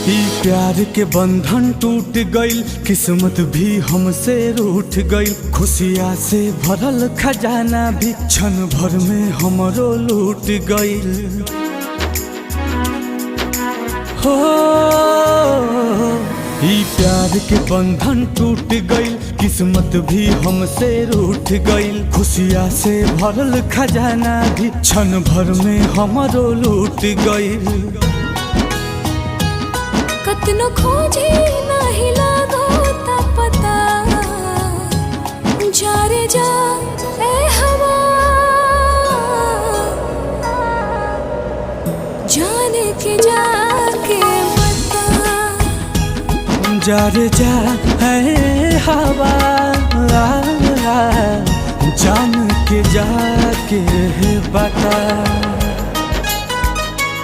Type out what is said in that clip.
ई प्यार के बंधन टूट गइल, किस्मत भी हमसे रूठ गइल। खुशियाँ से भरल खजाना भी क्षण भर में हमरो लूट गइल। हो ई प्यार के बंधन टूट गइल, किस्मत भी हमसे रूठ गइल। खुशियाँ से भरल खजाना भी क्षण भर में हमरो लूट गइल। कतनो खोजे नाही लागो ता पता, जा रे जा ए हवा, जाने के जाके बता। जा रे जा है हवा, जान के जाके बता।